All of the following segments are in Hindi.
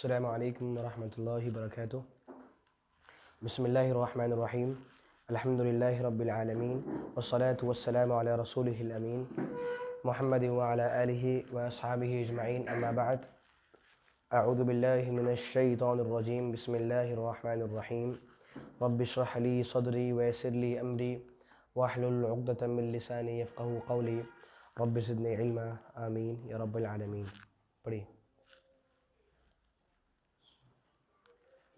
अस्सलामु अलैकुम वरहमतुल्लाहि वबरकातुहू। बिस्मिल्लाहिर्रहमानिर्रहीम। अल्हम्दुलिल्लाहि रब्बिल आलमीन वस्सलातु वस्सलामु अला रसूलिहिल अमीन मुहम्मदिन व अला आलिहि व अस्हाबिहि अजमईन, अम्मा बअद। अऊज़ु बिल्लाहि मिनश शैतानिर रजीम। बिस्मिल्लाहिर्रहमानिर्रहीम। रब्बि इश्रह ली सदरी व यस्सिर ली अमरी वहलुल उक़दतम मिन लिसानी यफ़क़हू क़ौली। रब्बि ज़िदनी इल्मा। आमीन या रब्बल आलमीन। पढ़िए।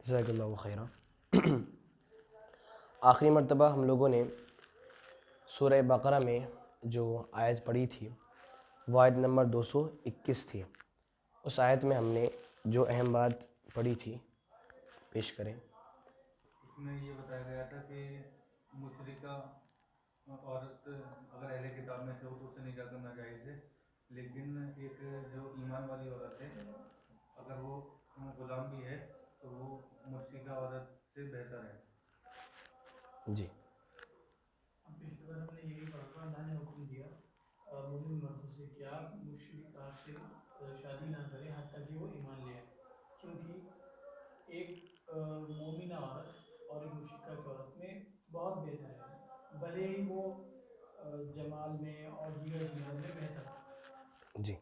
जज़ाकल्लाहु खैरा। आखिरी मर्तबा हम लोगों ने सूरह बकरा में जो आयत पढ़ी थी वो आयत नंबर 221 थी। उस आयत में हमने जो अहम बात पढ़ी थी पेश करें। उसमें ये बताया गया था कि मुशरिका औरत अगर अहले किताब में से हो तो उसे निकाह करना जायज़ है, लेकिन एक जो ईमान वाली औरत है अगर वो गुलाम भी है तो वो मुशरिका औरत से बेहतर है। जी, पेशेवर हमने यही पढ़ा, अल्लाह ने हुक्म दिया मोमिन मर्दों से कि आप मुशरिकात से शादी ना करें हत्ता कि वो ईमान ले आए, क्योंकि एक मोमिना औरत और एक मुशरिका की औरत में बहुत बेहतर है, भले ही वो जमाल में और दीगर चीज़ों में बेहतर है। जी।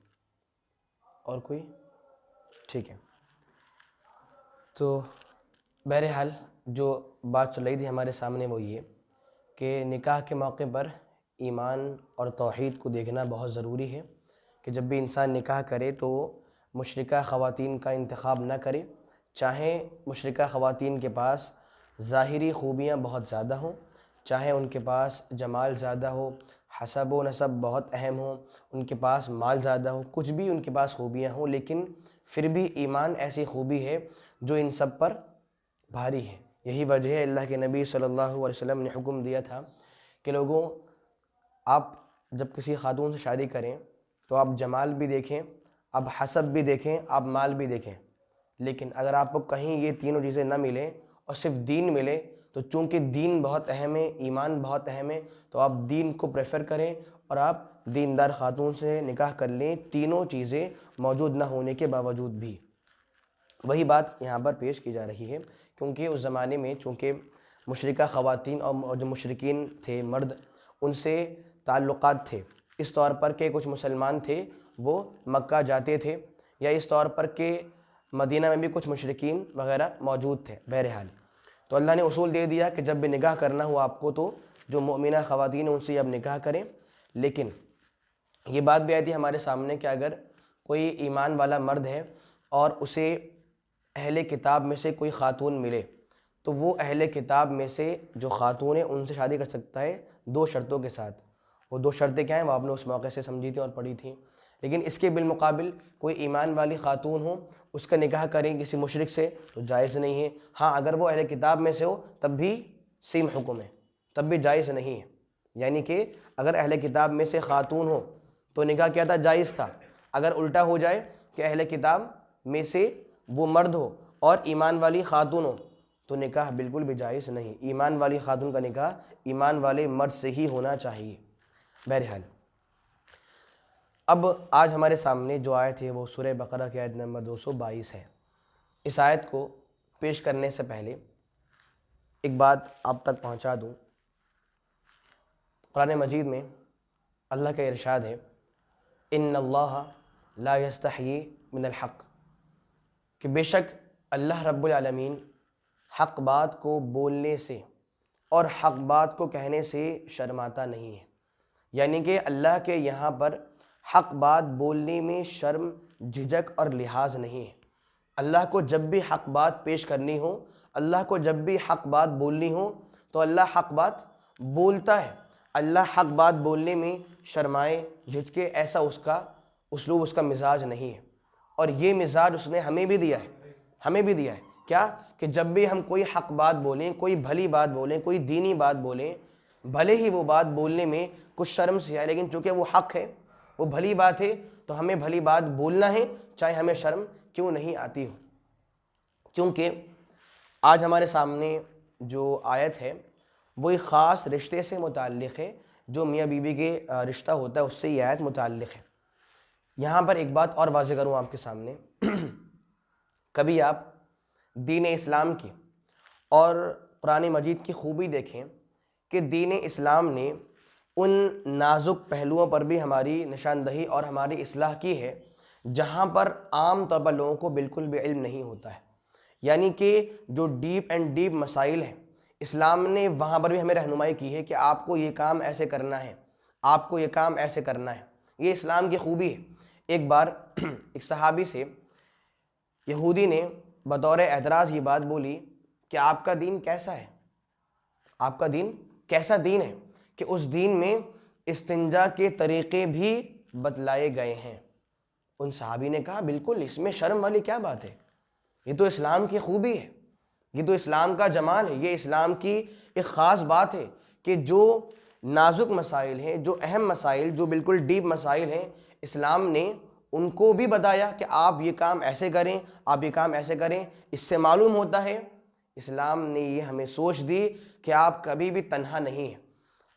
और कोई? ठीक है। तो बहरहाल जो बात चल रही थी हमारे सामने वो ये कि निकाह के मौके पर ईमान और तौहीद को देखना बहुत ज़रूरी है कि जब भी इंसान निकाह करे तो मुशरिका ख़वातीन का इंतख़ाब ना करे, चाहे मुशरिका ख़वातीन के पास ज़ाहिरी ख़ूबियाँ बहुत ज़्यादा हों, चाहे उनके पास जमाल ज़्यादा हो, हसब व नसब बहुत अहम हो, उनके पास माल ज़्यादा हो, कुछ भी उनके पास ख़ूबियाँ हों, लेकिन फिर भी ईमान ऐसी ख़ूबी है जो इन सब पर भारी है। यही वजह है अल्लाह के नबी सल्लल्लाहु अलैहि वसल्लम ने हुक्म दिया था कि लोगों, आप जब किसी खातून से शादी करें तो आप जमाल भी देखें, आप हसब भी देखें, आप माल भी देखें, लेकिन अगर आपको कहीं ये तीनों चीज़ें ना मिलें और सिर्फ दीन मिले तो चूँकि दीन बहुत अहम है, ईमान बहुत अहम है, तो आप दीन को प्रेफर करें और आप दीनदार खातून से निकाह कर लें, तीनों चीज़ें मौजूद ना होने के बावजूद भी। वही बात यहाँ पर पेश की जा रही है, क्योंकि उस ज़माने में चूँकि मुशरिका ख़वातीन और जो मुशरिकीन थे मर्द, उनसे ताल्लुक़ात थे इस तौर पर कि कुछ मुसलमान थे वो मक्का जाते थे, या इस तौर पर कि मदीना में भी कुछ मुशरिकीन वग़ैरह मौजूद थे। बहरहाल तो अल्लाह ने उसूल दे दिया कि जब भी निकाह करना हो आपको तो जो मोमिना ख़वातीन उनसे अब निकाह करें। लेकिन ये बात भी आई थी हमारे सामने कि अगर कोई ईमान वाला मर्द है और उसे अहले किताब में से कोई ख़ातून मिले तो वो अहले किताब में से जो ख़ातून है उनसे शादी कर सकता है, दो शर्तों के साथ। वो दो शर्तें क्या हैं वो आपने उस मौके से समझी थी और पढ़ी थी। लेकिन इसके बिलमुकाबिल कोई ईमान वाली ख़ातून हो उसका निकाह करें किसी मुशरिक से तो जायज़ नहीं है। हाँ, अगर वो अहले किताब में से हो तब भी सेम हुक्म है, तब भी जायज़ नहीं है। यानी कि अगर अहले किताब में से ख़ातून हो तो निकाह क्या था, जायज़ था। अगर उल्टा हो जाए कि अहले किताब में से वो मर्द हो और ईमान वाली ख़ातून हो तो निकाह बिल्कुल भी जायज़ नहीं। ईमान वाली ख़ातून का निकाह ईमान वाले मर्द से ही होना चाहिए। बहरहाल अब आज हमारे सामने जो आयत है वो सूरह बकरा की आयत नंबर 222 है। इस आयत को पेश करने से पहले एक बात आप तक पहुंचा दूं। कुरान मजीद में अल्लाह का इरशाद है, इन्नल्लाह ला यस्तही मिनल हक़, कि बेशक अल्लाह रब्बुल आलमीन हक़ बात को बोलने से और हक़ बात को कहने से शर्माता नहीं है। यानी कि अल्लाह के यहाँ पर हक़ बात बोलने में शर्म, झिझक और लिहाज नहीं है। अल्लाह को जब भी हक़ बात पेश करनी हो, अल्लाह को जब भी हक़ बात बोलनी हो, तो अल्लाह हक़ बात बोलता है। अल्लाह हक़ बात बोलने में शर्माए, झिझके, ऐसा उसका उसलूब, उसका मिजाज नहीं है। और ये मिजाज उसने हमें भी दिया है, हमें भी दिया है। क्या? कि जब भी हम कोई हक़ बात बोलें, कोई भली बात बोलें, कोई दीनी बात बोलें, भले ही वो बात बोलने में कुछ शर्म से आए, लेकिन चूँकि वो हक़ है, वो भली बात है, तो हमें भली बात बोलना है, चाहे हमें शर्म क्यों नहीं आती हो। क्योंकि आज हमारे सामने जो आयत है वो एक ख़ास रिश्ते से मुताल्लिक़ है, जो मियाँ बीवी के रिश्ता होता है उससे ये आयत मुताल्लिक़ है। यहाँ पर एक बात और वाज़ेह करूँ आपके सामने। कभी आप दीन इस्लाम की और कुरान मजीद की खूबी देखें कि दीन इस्लाम ने उन नाजुक पहलुओं पर भी हमारी निशानदही और हमारी इस्लाह की है जहाँ पर आम तौर पर लोगों को बिल्कुल भी इल्म नहीं होता है। यानी कि जो डीप मसाइल हैं, इस्लाम ने वहाँ पर भी हमें रहनुमाई की है कि आपको ये काम ऐसे करना है, आपको ये काम ऐसे करना है। ये इस्लाम की खूबी है। एक बार एक सहाबी से यहूदी ने बतौर एतराज़ ये बात बोली कि आपका दीन कैसा है, आपका दीन कैसा दीन है कि उस दीन में इस्तिंजा के तरीक़े भी बतलाए गए हैं। उन सहाबी ने कहा बिल्कुल, इसमें शर्म वाली क्या बात है, ये तो इस्लाम की खूबी है, ये तो इस्लाम का जमाल है, ये इस्लाम की एक ख़ास बात है कि जो नाजुक मसाइल हैं, जो अहम मसाइल, जो बिल्कुल डीप मसाइल हैं, इस्लाम ने उनको भी बताया कि आप ये काम ऐसे करें, आप ये काम ऐसे करें। इससे मालूम होता है इस्लाम ने ये हमें सोच दी कि आप कभी भी तन्हा नहीं हैं।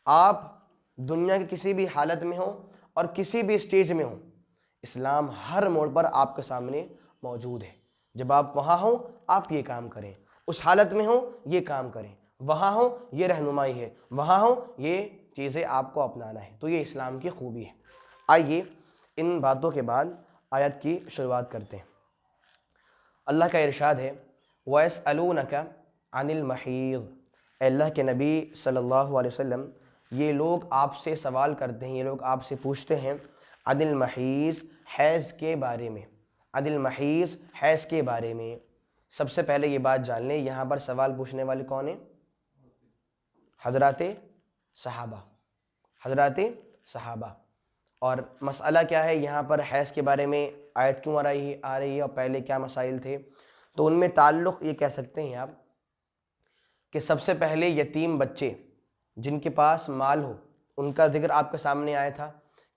आप दुनिया की किसी भी हालत में हो और किसी भी स्टेज में हो, इस्लाम हर मोड़ पर आपके सामने मौजूद है। जब आप वहाँ हो आप ये काम करें, उस हालत में हो ये काम करें, वहाँ हो ये रहनुमाई है, वहाँ हो ये चीज़ें आपको अपनाना है। तो ये इस्लाम की खूबी है। आइए इन बातों के बाद आयत की शुरुआत करते हैं। अल्लाह का इरशाद है, वयसअलूनका अनिल महीज़, अल्लाह के नबी सल्लल्लाहु अलैहि वसल्लम, ये लोग आपसे सवाल करते हैं, ये लोग आपसे पूछते हैं अनिल महीज़, हैज़ के बारे में। अनिल महीज़, हैज़ के बारे में। सबसे पहले ये बात जान लें, यहाँ पर सवाल पूछने वाले कौन हैं? हज़राते सहाबा, हज़राते सहाबा। और मसला क्या है यहाँ पर, हैज़ के बारे में आयत क्यों आ रही है और पहले क्या मसाइल थे? तो उनमें ताल्लुक़ ये कह सकते हैं आप कि सबसे पहले यतीम बच्चे जिनके पास माल हो, उनका ज़िक्र आपके सामने आया था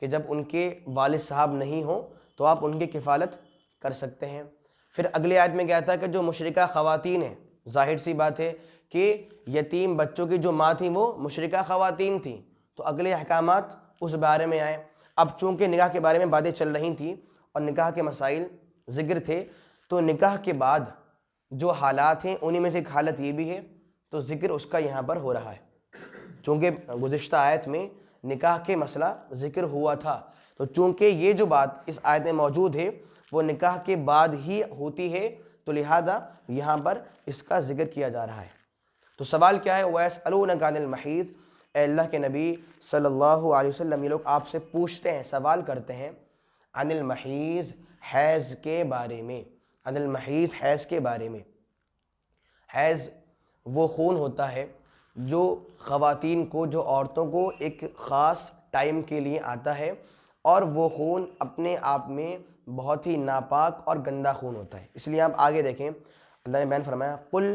कि जब उनके वालिद साहब नहीं हो तो आप उनकी किफ़ालत कर सकते हैं। फिर अगले आयत में क्या था कि जो मुशरिका ख़वातीन हैं, ज़ाहिर सी बात है कि यतीम बच्चों की जो माँ थी वो मुशरिका ख़वातीन थी, तो अगले अहकामात उस बारे में आए। अब चूँकि निकाह के बारे में बातें चल रही थी और निकाह के मसाइल ज़िक्र थे, तो निकाह के बाद जो हालात हैं उन्हीं में से एक हालत ये भी है, तो ज़िक्र उसका यहाँ पर हो रहा है। चूँकि गुज़िश्ता आयत में निकाह के मसला ज़िक्र हुआ था, तो चूँकि ये जो बात इस आयत में मौजूद है वो निकाह के बाद ही होती है, तो लिहाजा यहाँ पर इसका ज़िक्र किया जा रहा है। तो सवाल क्या है? वयसअलूनका अनिल महीज़, अल्लाह के नबी सल्लल्लाहु अलैहि वसल्लम, ये लोग आपसे पूछते हैं, सवाल करते हैं अनिल महीज़, हैज़ के बारे में। अनिल महीज़, हैज़ के बारे में। हैज़ वो खून होता है जो ख़वातीन को, जो औरतों को एक ख़ास टाइम के लिए आता है, और वो खून अपने आप में बहुत ही नापाक और गंदा खून होता है। इसलिए आप आगे देखें, अल्लाह ने बयान फरमाया कुल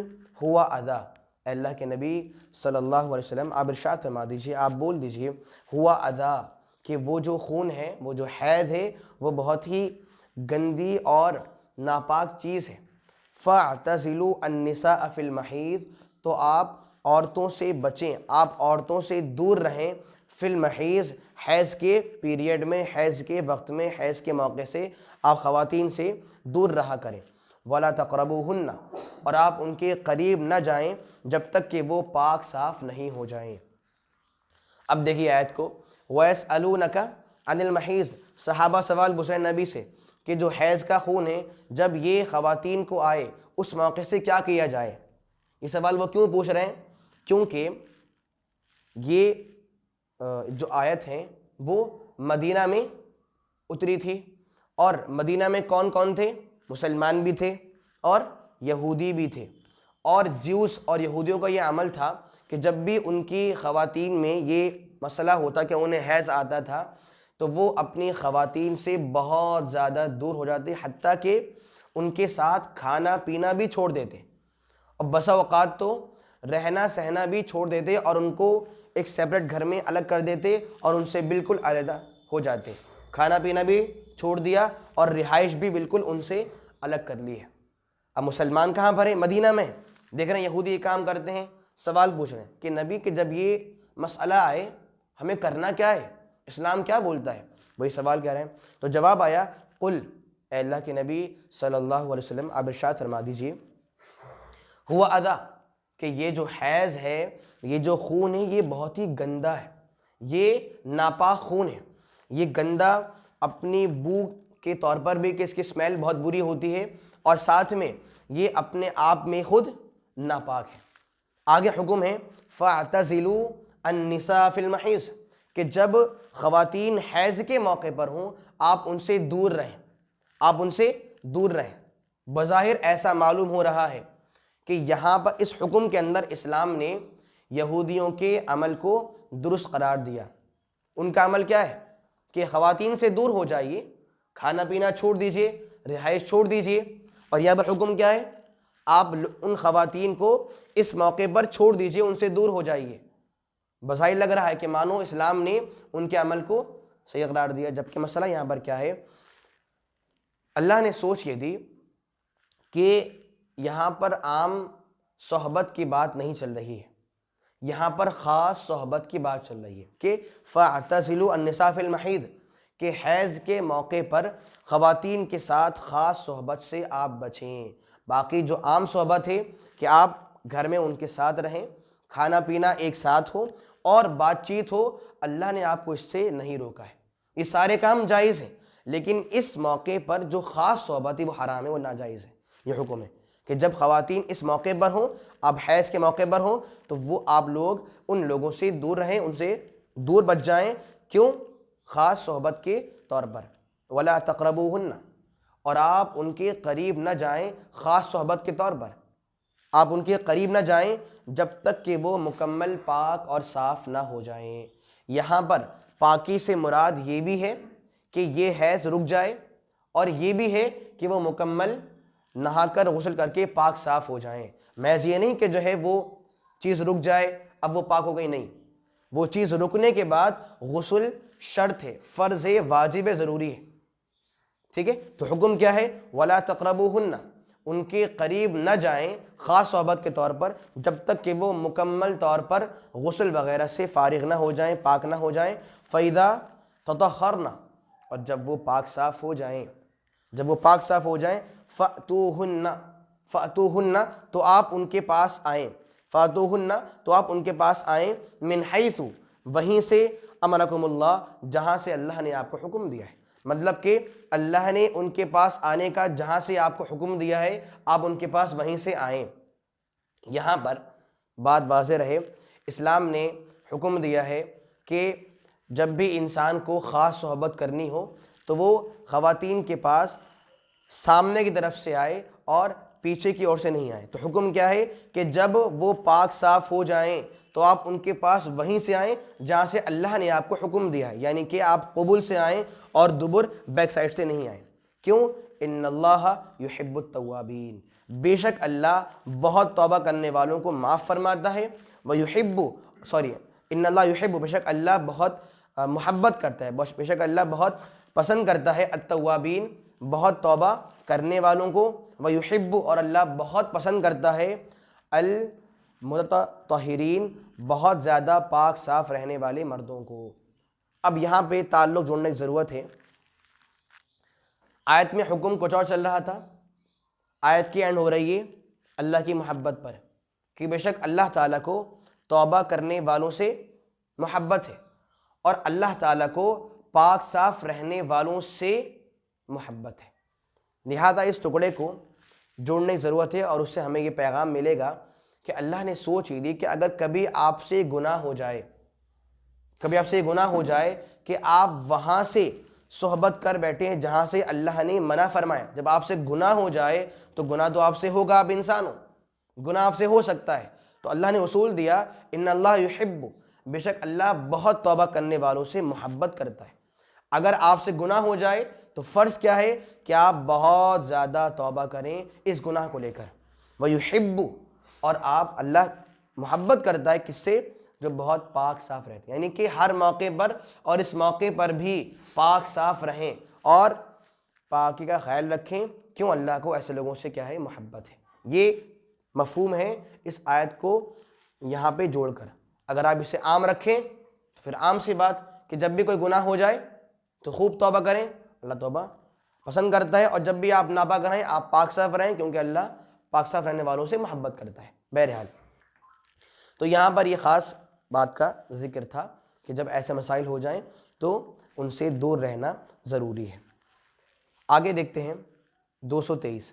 हुआ अदा, अल्लाह के नबी सल्लल्लाहु अलैहि वसल्लम आप इरशाद फरमा दीजिए, आप बोल दीजिए हुआ अदा, कि वो जो खून है, वो जो हैद है, वो बहुत ही गंदी और नापाक चीज़ है। फ़अतज़िलू अन्निसा फ़िल महीज़, तो आप औरतों से बचें, आप औरतों से दूर रहें, फ़िल महीज़, हैज़ के पीरियड में, हैज़ के वक्त में, हैज़ के मौके से आप ख़वातीन से दूर रहा करें। वला तक़रबूहुन्ना, और आप उनके करीब न जाएं जब तक कि वो पाक साफ़ नहीं हो जाएं। अब देखिए आयत को, वयसअलूनका अनिल महीज़, सहाबा सवाल पूछ रहे नबी से कि जो हैज़ का खून है जब ये ख़वातीन को आए उस मौके से क्या किया जाए। ये सवाल वो क्यों पूछ रहे हैं? क्योंकि ये जो आयत है वो मदीना में उतरी थी और मदीना में कौन कौन थे? मुसलमान भी थे और यहूदी भी थे। और ज्यूस और यहूदियों का ये अमल था कि जब भी उनकी ख़वातीन में ये मसला होता कि उन्हें हैज़ आता था तो वो अपनी ख़वातीन से बहुत ज़्यादा दूर हो जाते, हत्ता कि उनके साथ खाना पीना भी छोड़ देते और बसा औक़ात तो रहना सहना भी छोड़ देते और उनको एक सेपरेट घर में अलग कर देते और उनसे बिल्कुल अलग हो जाते। खाना पीना भी छोड़ दिया और रिहाइश भी बिल्कुल उनसे अलग कर ली है। अब मुसलमान कहाँ पर है? मदीना में। देख रहे हैं यहूदी ये काम करते हैं, सवाल पूछ रहे हैं कि नबी के जब ये मसला आए हमें करना क्या है, इस्लाम क्या बोलता है, वही सवाल कह रहे हैं। तो जवाब आया, कुल अल्लाह के नबी सल्लल्लाहु अलैहि वसल्लम आप इरशाद फरमा दीजिए, हुआ अदा कि ये जो हैज़ है, ये जो खून है, ये बहुत ही गंदा है, ये नापाक खून है, ये गंदा अपनी बू के तौर पर भी कि इसकी स्मेल बहुत बुरी होती है और साथ में ये अपने आप में खुद नापाक है। आगे हुक्म है फ़अतज़िलू अन्निसा फ़िल महीज़ कि जब ख़वातीन हैज़ के मौके पर हों आप उनसे दूर रहें, आप उनसे दूर रहें। बज़ाहिर ऐसा मालूम हो रहा है कि यहाँ पर इस हुक्म के अंदर इस्लाम ने यहूदियों के अमल को दुरुस्त करार दिया। उनका अमल क्या है कि ख़वातीन से दूर हो जाइए, खाना पीना छोड़ दीजिए, रिहाइश छोड़ दीजिए। और यहाँ पर हुक्म क्या है? आप उन ख़वातीन को इस मौके पर छोड़ दीजिए, उनसे दूर हो जाइए। बज़ाहिर लग रहा है कि मानो इस्लाम ने उनके अमल को सही करार दिया, जबकि मसला यहाँ पर क्या है? अल्लाह ने सोच ये दी कि यहाँ पर आम सोहबत की बात नहीं चल रही है, यहाँ पर ख़ास सोहबत की बात चल रही है कि फ़अतज़िलू अन्निसा फ़िल महीद कि हैज़ के मौके पर ख़वातीन के साथ ख़ास सोहबत से आप बचें। बाकी जो आम सोहबत है कि आप घर में उनके साथ रहें, खाना पीना एक साथ हो और बातचीत हो, अल्लाह ने आपको इससे नहीं रोका है। ये सारे काम जायज़ हैं, लेकिन इस मौके पर जो ख़ास सोहबत है वो हराम है, वो नाजायज़ है। ये हुक्म है कि जब ख़वातीन इस मौके पर हों, आप हैज़ के मौके पर हों, तो वो आप लोग उन लोगों से दूर रहें, उनसे दूर बच जाएं। क्यों? ख़ास सोहबत के तौर पर। वला तक़रबूहुन्ना, और आप उनके करीब न जाएं ख़ास सोहबत के तौर पर, आप उनके करीब न जाएं जब तक कि वो मुकम्मल पाक और साफ़ ना हो जाएं। यहाँ पर पाकी से मुराद ये भी है कि ये हैज़ रुक जाए और ये भी है कि वो मुकम्मल नहाकर गुस्ल करके पाक साफ़ हो जाएं। महज़ ये नहीं कि जो है वो चीज़ रुक जाए अब वो पाक हो गई, नहीं, वो चीज़ रुकने के बाद गुस्ल शर्त है, फ़र्ज़ है, वाजिब है, ज़रूरी है। ठीक है, तो हुक्म क्या है? वला तक़रबूहुन्ना, उनके करीब न जाएं ख़ास सोहबत के तौर पर जब तक कि वो मुकम्मल तौर पर गुस्ल वग़ैरह से फ़ारिग़ ना हो जाएं, पाक ना हो जाएं। फ़इज़ा ततहरना, और जब वो पाक साफ़ हो जाएं, जब वो पाक साफ़ हो जाएं, फ़अतूहुन्ना, फ़अतूहुन्ना, तो आप उनके पास आएँ, फ़अतूहुन्ना, तो आप उनके पास आएँ, मिन हैसु, वहीं से, अमरकुमुल्लाह, जहाँ से अल्लाह ने आपको हुक्म दिया है। मतलब कि अल्लाह ने उनके पास आने का जहाँ से आपको हुक्म दिया है, आप उनके पास वहीं से आएँ। यहाँ पर बात वाज़ेह रहे, इस्लाम ने हुक्म दिया है कि जब भी इंसान को ख़ास सोहबत करनी हो तो वो ख़वातीन के पास सामने की तरफ से आए और पीछे की ओर से नहीं आए। तो हुक्म क्या है कि जब वो पाक साफ़ हो जाएं तो आप उनके पास वहीं से आएँ जहाँ से अल्लाह ने आपको हुक्म दिया है, यानी कि आप क़ुबुल से आएँ और दुबुर बैक साइड से नहीं आएँ। क्यों? इन्नल्लाह युहिब्बुत तव्वाबीन, बेशक अल्लाह बहुत तौबा करने वालों को माफ़ फरमाता है। व युहिब्बु, सॉरी, इन्नल्लाह युहिब्बु, बेशक अल्लाह बहुत मोहब्बत करता है, बेशक अल्लाह बहुत पसंद करता है अत्तव्वाबीन, बहुत तौबा करने वालों को। व युहिब्बु, और अल्लाह बहुत पसंद करता है अल मुतत्तहिरीन, बहुत ज़्यादा पाक साफ़ रहने वाले मर्दों को। अब यहाँ पे ताल्लुक़ जोड़ने की ज़रूरत है। आयत में हुक्म कुछ और चल रहा था, आयत की एंड हो रही है अल्लाह की मोहब्बत पर कि बेशक अल्लाह ताला को तौबा करने वालों से मोहब्बत है और अल्लाह ताला को पाक साफ़ रहने वालों से मोहब्बत है। लिहाजा इस टुकड़े को जोड़ने की ज़रूरत है और उससे हमें ये पैगाम मिलेगा कि अल्लाह ने सोच ही दी कि अगर कभी आपसे गुनाह हो जाए, कभी आपसे ये गुनाह हो जाए कि आप वहाँ से सोहबत कर बैठे हैं जहाँ से अल्लाह ने मना फरमाया। जब आपसे गुनाह हो जाए तो गुनाह तो आपसे होगा, आप इंसान हो, गुनाह आपसे हो सकता है, तो अल्लाह ने उसूल दिया इन्नल्लाह युहिब्बु, बेशक अल्लाह बहुत तौबा करने वालों से मोहब्बत करता है। अगर आपसे गुनाह हो जाए तो फ़र्ज़ क्या है कि आप बहुत ज़्यादा तौबा करें इस गुनाह को लेकर। व युहिब्बु, और आप, अल्लाह मोहब्बत करता है किससे? जो बहुत पाक साफ़ रहते हैं, यानी कि हर मौके पर और इस मौके पर भी पाक साफ़ रहें और पाकी का ख्याल रखें। क्यों? अल्लाह को ऐसे लोगों से क्या है? मोहब्बत है। ये मफ़हूम है इस आयत को यहाँ पे जोड़कर। अगर आप इसे आम रखें तो फिर आम सी बात कि जब भी कोई गुनाह हो जाए तो खूब तौबा करें, अल्लाह तौबा पसंद करता है, और जब भी आप नापाक रहें आप पाक साफ़ रहें, क्योंकि अल्लाह पाक साफ़ रहने वालों से मोहब्बत करता है। बहरहाल, तो यहाँ पर ये ख़ास बात का जिक्र था कि जब ऐसे मसाइल हो जाएं तो उनसे दूर रहना ज़रूरी है। आगे देखते हैं 223,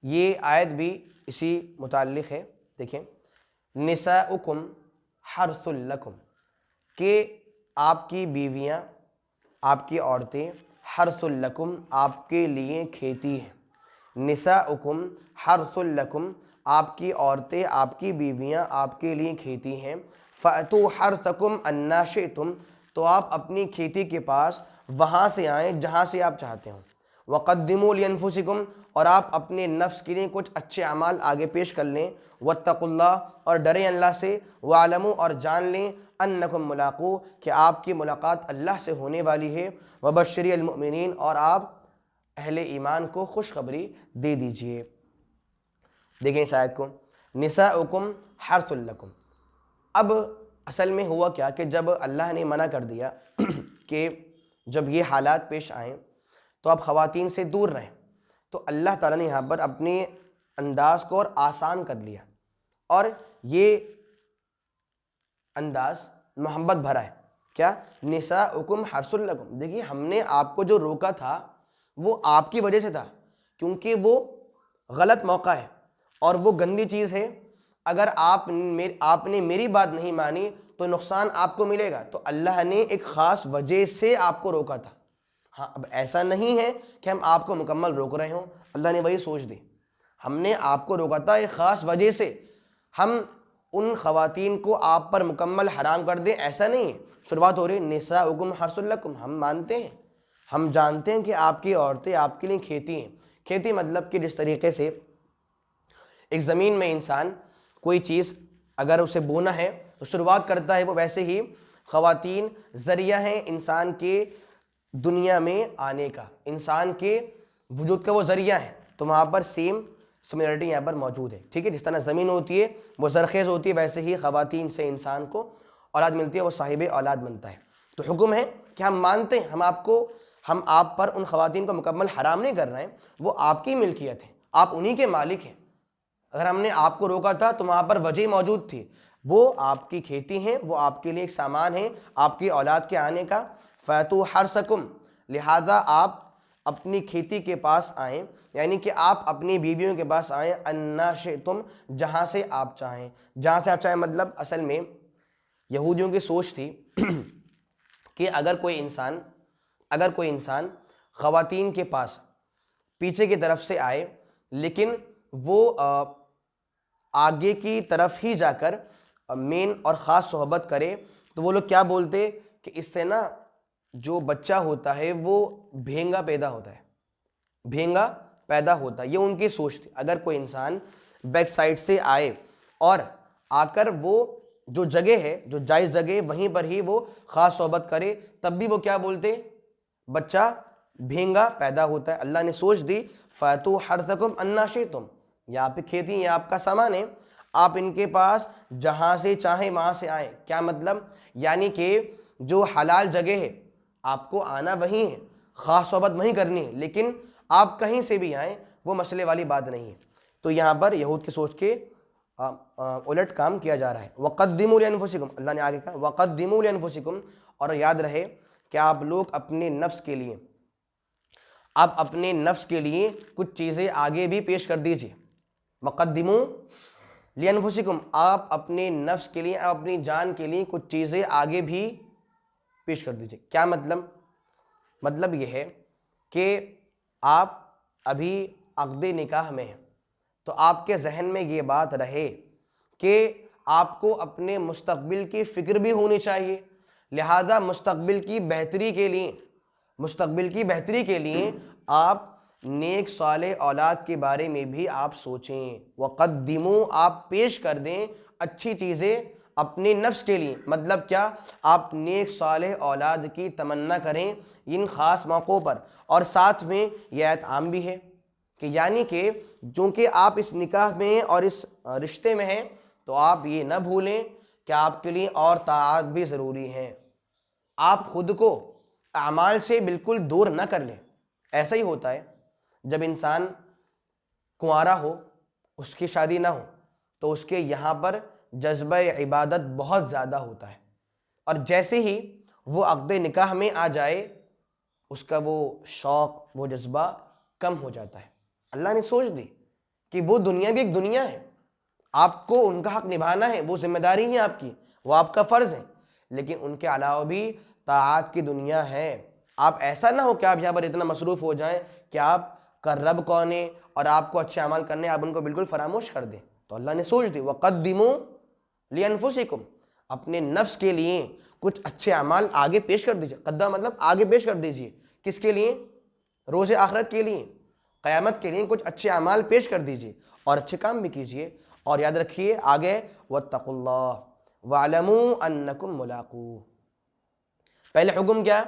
ये आयत भी इसी मुताल्लिक़ है। देखें, निसाउकुम हर्सुल लकुम, कि आपकी बीवियाँ, आपकी औरतें, हर्सुल लकुम, आपके लिए खेती हैं। निसाउकुम हर्सुल लकुम, आपकी औरतें, आपकी बीवियाँ आपके लिए खेती हैं। फ़अतू हर्सकुम अन्ना शिअ्तुम, तो आप अपनी खेती के पास वहाँ से आएँ जहाँ से आप चाहते हो। वक़द्दिमू लिअन्फुसिकुम, और आप अपने नफ्स के लिए कुछ अच्छे अमाल आगे पेश कर लें। वत्तकुल्लाह, और डरें अल्लाह से। वालमू, और जान लें अन्नकुम मुलाक़ू, कि आपकी मुलाकात अल्लाह से होने वाली है। वबश्शिरिल मुमिनीन, और आप अहले ईमान को खुशखबरी दे दीजिए। देखें इस आयत को, निसाउकुम हर्सुल लकुम। अब असल में हुआ क्या कि जब अल्लाह ने मना कर दिया कि जब ये हालात पेश आएँ तो आप ख़वातीन से दूर रहें, तो अल्लाह ताला ने यहाँ पर अपने अंदाज़ को और आसान कर लिया, और ये अंदाज़ मोहब्बत भरा है। क्या? निसाउकुम हर्सुल लकुम। देखिए, हमने आपको जो रोका था वो आपकी वजह से था, क्योंकि वो गलत मौका है और वो गंदी चीज़ है। अगर आपने मेरी बात नहीं मानी तो नुकसान आपको मिलेगा। तो अल्लाह ने एक ख़ास वजह से आपको रोका था। हाँ, अब ऐसा नहीं है कि हम आपको मुकम्मल रोक रहे हों, अल्लाह ने वही सोच दी। हमने आपको रोका था एक ख़ास वजह से। हम उन ख़वातीन को आप पर मुकम्मल हराम कर दें, ऐसा नहीं है। शुरुआत हो रही निसाउकुम हर्सुल लकुम, हम मानते हैं, हम जानते हैं कि आपकी औरतें आपके लिए खेती हैं। खेती मतलब कि जिस तरीके से एक ज़मीन में इंसान कोई चीज़ अगर उसे बोना है तो शुरुआत करता है, वो वैसे ही ख़वातीन ज़रिया हैं इंसान के दुनिया में आने का, इंसान के वजूद का वो ज़रिया है। तो वहाँ पर सेम सिमिलरिटी यहाँ पर मौजूद है। ठीक है, जिस तरह ज़मीन होती है वो ज़रख़ेज़ होती है, वैसे ही ख़वातीन से इंसान को औलाद मिलती है, वो साहिब औलाद बनता है। तो हुक्म है कि हम मानते हैं, हम आप पर उन ख़वातीन को मुकम्मल हराम नहीं कर रहे हैं, वो आपकी मिल्कियत है, आप उन्हीं के मालिक हैं। अगर हमने आपको रोका था तो वहाँ पर वजह मौजूद थी, वो आपकी खेती हैं, वो आपके लिए एक सामान है आपकी औलाद के आने का। फ़अतू हर्सकुम, लिहाजा आप अपनी खेती के पास आएँ, यानी कि आप अपनी बीवियों के पास आएँ, अन्ना शिअ्तुम, जहाँ से आप चाहें। जहाँ से आप चाहें मतलब असल में यहूदियों की सोच थी कि अगर कोई इंसान ख़वातीन के पास पीछे की तरफ से आए, लेकिन वो आगे की तरफ ही जाकर मेन और ख़ास सोहबत करे, तो वो लोग क्या बोलते कि इससे ना जो बच्चा होता है वो भेंगा पैदा होता है, ये उनकी सोच थी। अगर कोई इंसान बैक साइड से आए और आकर वो जो जगह है, जो जायज़ जगह, वहीं पर ही वो ख़ास सोहबत करे, तब भी वो क्या बोलते? बच्चा भेंगा पैदा होता है। अल्लाह ने सोच दी फ़अतू हर्सकुम अन्ना शिअ्तुम, यहाँ पे खेती, ये आपका सामान है, आप इनके पास जहाँ से चाहें वहाँ से आएँ। क्या मतलब? यानी कि जो हलाल जगह है आपको आना वहीं है, ख़ास सोहबत वहीं करनी है, लेकिन आप कहीं से भी आएँ, वो मसले वाली बात नहीं है। तो यहाँ पर यहूद की सोच के उलट काम किया जा रहा है। वक़द्दिमू लिअन्फुसिकुम, अल्लाह ने आगे कहा वक़द्दिमू लिअन्फुसिकुम, और याद रहे कि आप लोग अपने नफ्स के लिए आप अपने नफ्स के लिए कुछ चीज़ें आगे भी पेश कर दीजिए। वक़द्दिमू लिअन्फुसिकुम, आप अपने नफ्स के लिए, आप अपनी जान के लिए कुछ चीज़ें आगे भी पेश कर दीजिए। क्या मतलब? मतलब यह है कि आप अभी अक़्द निकाह में हैं, तो आपके जहन में ये बात रहे कि आपको अपने मुस्तक़बिल की फ़िक्र भी होनी चाहिए। लिहाजा मुस्तक़बिल की बेहतरी के लिए आप नेक साले औलाद के बारे में भी आप सोचें। वक़द्दिमू, आप पेश कर दें अच्छी चीज़ें अपने नफ्स के लिए। मतलब क्या? आप नेक साले औलाद की तमन्ना करें इन ख़ास मौक़ों पर। और साथ में यह आयत आम भी है कि यानी कि चूँकि आप इस निकाह में और इस रिश्ते में हैं, तो आप ये न भूलें कि आपके लिए और ताआत भी ज़रूरी हैं। आप खुद को अमाल से बिल्कुल दूर न कर लें। ऐसा ही होता है जब इंसान कुंवारा हो, उसकी शादी ना हो, तो उसके यहाँ पर जज्बा इबादत बहुत ज़्यादा होता है, और जैसे ही वो अक़्द निकाह में आ जाए, उसका वो शौक़, वो जज्बा कम हो जाता है। अल्लाह ने सोच दी कि वो दुनिया भी एक दुनिया है, आपको उनका हक़ निभाना है, वो जिम्मेदारी है आपकी, वो आपका फ़र्ज़ है, लेकिन उनके अलावा भी ताआत की दुनिया है। आप ऐसा ना हो कि आप यहाँ पर इतना मसरूफ़ हो जाएं कि आप का रब कौन है और आपको अच्छे अमल करने, आप उनको बिल्कुल फरामोश कर दें। तो अल्लाह ने सोच दी, वक़द्दिमू लिअन्फुसिकुम, अपने नफ्स के लिए कुछ अच्छे अमाल आगे पेश कर दीजिए। कद्दम मतलब आगे पेश कर दीजिए। किसके लिए? रोज़े आखिरत के लिए, क़यामत के लिए कुछ अच्छे अमाल पेश कर दीजिए और अच्छे काम भी कीजिए। और याद रखिए आगे, वत्तक़ुल्लाह वअलमू अन्नकुम मुलाक़ू। पहले हुक्म क्या?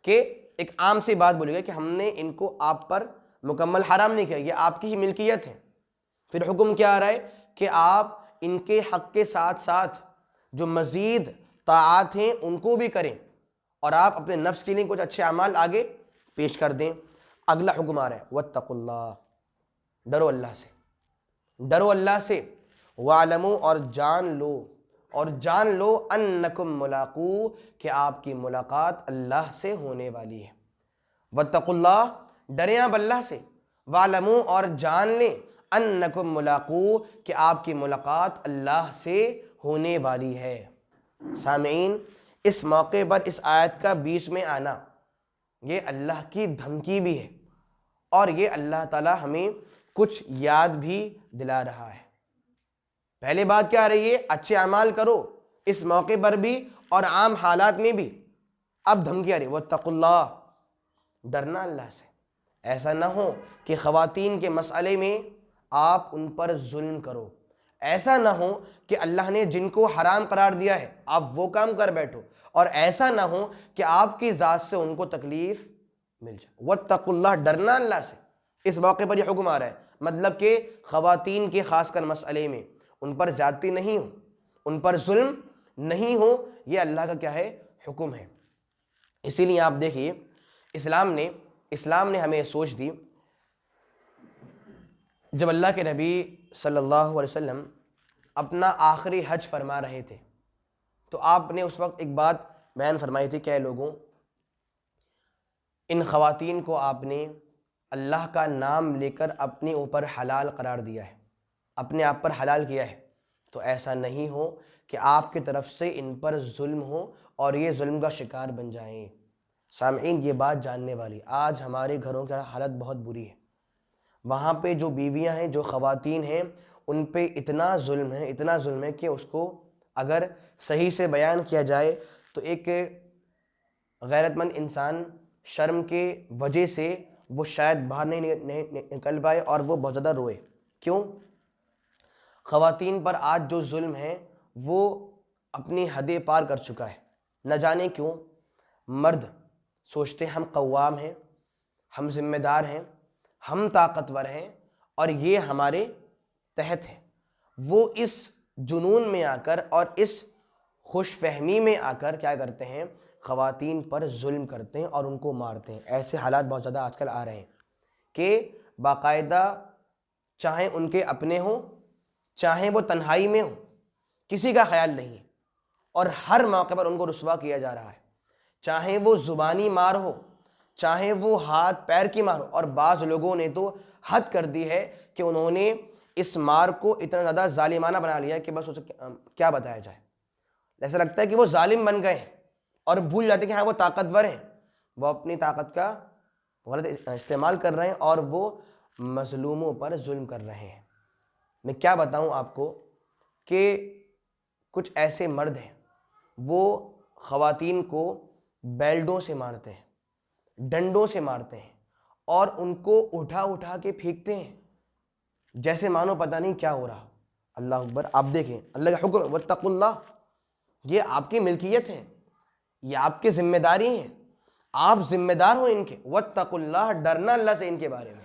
कि एक आम सी बात बोली गई कि हमने इनको आप पर मुकम्मल हराम नहीं किया, ये आपकी ही मिल्कियत है। फिर हुक्म क्या आ रहा है कि आप इनके हक़ के साथ साथ जो मज़ीद ताआत हैं उनको भी करें, और आप अपने नफ्स के लिए कुछ अच्छे अमाल आगे पेश कर दें। अगला हुक्म आ रहा है, वत्तक़ुल्लाह, डरो अल्लाह से, डरो अल्लाह से, वालमू, और जान लो अन्नकुम मुलाक़ू, कि आपकी मुलाकात अल्लाह से होने वाली है। वत्तक़ुल्लाह, डरें आप अल्लाह से, वालमू, और जान लें अन्नकुम मुलाक़ू, कि आपकी मुलाकात अल्लाह से होने वाली है। सामीन, इस मौके पर इस आयत का बीच में आना ये अल्लाह की धमकी भी है, और ये अल्लाह ताला हमें कुछ याद भी दिला रहा है। पहले बात क्या आ रही है? अच्छे अमाल करो इस मौके पर भी और आम हालात में भी। अब धमकी आ रही है, वत्तक़ुल्लाह, डरना अल्लाह से। ऐसा ना हो कि ख़वातीन के मसले में आप उन पर जुल्म करो। ऐसा ना हो कि अल्लाह ने जिनको हराम करार दिया है आप वो काम कर बैठो, और ऐसा ना हो कि आपकी ज़ात से उनको तकलीफ़ मिल जाए। वत्तक़ुल्लाह, डरना अल्लाह से। इस मौके पर यह हुक्म आ रहा है, मतलब कि ख़वातीन के ख़ासकर मसले में उन पर ज़्यादती नहीं हो, उन पर जुल्म नहीं हो, ये अल्लाह का क्या है? हुक्म है। इसीलिए आप देखिए इस्लाम ने हमें सोच दी, जब अल्लाह के नबी सल्लल्लाहु अलैहि वसल्लम अपना आखिरी हज फरमा रहे थे, तो आपने उस वक्त एक बात बयान फरमाई थी, क्या लोगों, इन ख़वातीन को आपने अल्लाह का नाम लेकर अपने ऊपर हलाल करार दिया है, अपने आप पर हलाल किया है, तो ऐसा नहीं हो कि आपकी तरफ से इन पर जुल्म हो और ये जुल्म का शिकार बन जाएं। सामईन, ये बात जानने वाली, आज हमारे घरों की हालत बहुत बुरी है। वहाँ पे जो बीवियाँ हैं, जो ख़वातीन हैं, उन पे इतना जुल्म है कि उसको अगर सही से बयान किया जाए तो एक गैरतमंद इंसान शर्म के वजह से वो शायद बाहर नहीं निकल पाए और वो बहुत ज़्यादा रोए। क्यों? ख़वातीन पर आज जो जुल्म है वो अपनी हदें पार कर चुका है। न जाने क्यों मर्द सोचते हम कव्वाम हैं, हम ज़िम्मेदार हैं, हम ताकतवर हैं और ये हमारे तहत है। वो इस जुनून में आकर और इस खुशफहमी में आकर क्या करते हैं? ख़वातीन पर जुल्म करते हैं और उनको मारते हैं। ऐसे हालात बहुत ज़्यादा आजकल आ रहे हैं कि बाकायदा चाहे उनके अपने हों, चाहे वो तन्हाई में हो, किसी का ख्याल नहीं है और हर मौके पर उनको रुस्वा किया जा रहा है। चाहे वो ज़ुबानी मार हो, चाहे वो हाथ पैर की मार हो। और बाज़ लोगों ने तो हद कर दी है कि उन्होंने इस मार को इतना ज़्यादा जालिमाना बना लिया कि बस उसे क्या बताया जाए। ऐसा लगता है कि वो जालिम बन गए और भूल जाते कि हाँ वो ताकतवर हैं, वो अपनी ताकत का गलत इस्तेमाल कर रहे हैं और वो मजलूमों पर जुल्म कर रहे हैं। मैं क्या बताऊं आपको कि कुछ ऐसे मर्द हैं वो ख़वातीन को बेल्टों से मारते हैं, डंडों से मारते हैं और उनको उठा उठा के फेंकते हैं जैसे मानो पता नहीं क्या हो रहा। अल्लाह अकबर। आप देखें अल्लाह का हुक्म वत्तकुल्लाह, ये आपकी मिल्कियत है, ये आपकी जिम्मेदारी है, आप जिम्मेदार हो इनके। वत्तकुल्लाह, डरना अल्लाह से इनके बारे में।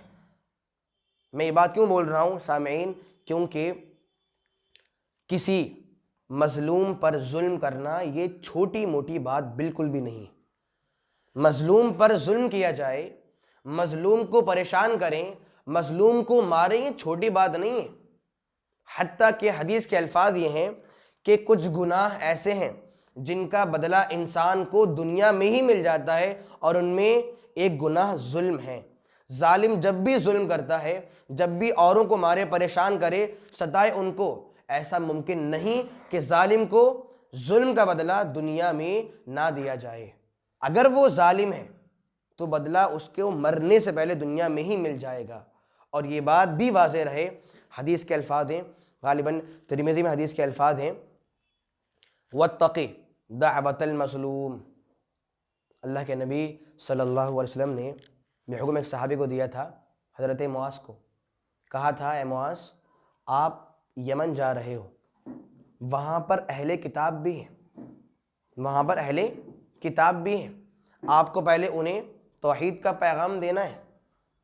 मैं ये बात क्यों बोल रहा हूँ सामईन, क्योंकि किसी मजलूम पर जुल्म करना ये छोटी मोटी बात बिल्कुल भी नहीं। मजलूम पर जुल्म किया जाए, मजलूम को परेशान करें, मजलूम को मारें, ये छोटी बात नहीं है। हत्ता कि हदीस के अल्फाज ये हैं कि कुछ गुनाह ऐसे हैं जिनका बदला इंसान को दुनिया में ही मिल जाता है और उनमें एक गुनाह जुल्म है। जालिम जब भी जुल्म करता है, जब भी औरों को मारे, परेशान करे, सताए उनको, ऐसा मुमकिन नहीं कि जालिम को जुल्म का बदला दुनिया में ना दिया जाए। अगर वो जालिम है तो बदला उसके मरने से पहले दुनिया में ही मिल जाएगा। और ये बात भी वाज़ेह रहे, हदीस के अल्फाज हैं, गालिबन तिरमिज़ी में हदीस के अल्फाज हैं, वत्तक़ी दाअवतल मज़लूम। अल्लाह के नबी सल्लल्लाहु अलैहि वसल्लम ने यह हुक्म एक सहाबी को दिया था, हज़रत मुआज़ को। कहा था, ए मुआज़, आप यमन जा रहे हो, वहाँ पर अहले किताब भी हैं, वहाँ पर अहले किताब भी हैं। आपको पहले उन्हें तौहीद का पैगाम देना है।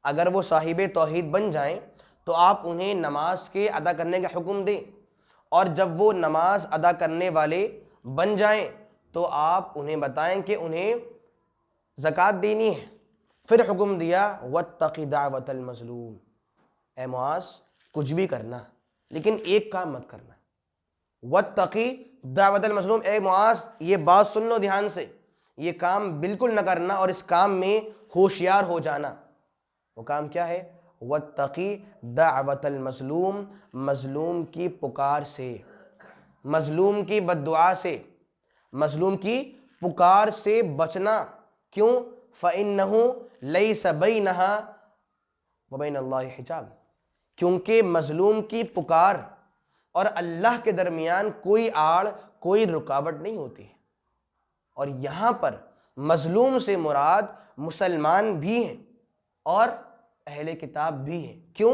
अगर वो साहिबे तौहीद बन जाएं तो आप उन्हें नमाज के अदा करने का हुक्म दें, और जब वो नमाज अदा करने वाले बन जाएं तो आप उन्हें बताएं कि उन्हें ज़कात देनी है। फिर हुक्म दिया वत्तक़ी दाअवतल मज़लूम, ए मुआज़ कुछ भी करना लेकिन एक काम मत करना। वत्तक़ी दाअवतल मज़लूम, ए मुआज़ ये बात सुन लो ध्यान से, ये काम बिल्कुल न करना और इस काम में होशियार हो जाना। वो काम क्या है? वत्तक़ी दाअवतल मज़लूम, मज़लूम की पुकार से, मज़लूम की बद्दुआ से, मज़लूम की पुकार से बचना। क्यों? फ़इन्नहु लैसा बैनहा व बैनल्लाहि हिजाब, क्योंकि मज़लूम की पुकार और अल्लाह के दरमियान कोई आड़, कोई रुकावट नहीं होती। और यहाँ पर मज़लूम से मुराद मुसलमान भी हैं और अहले किताब भी हैं। क्यों?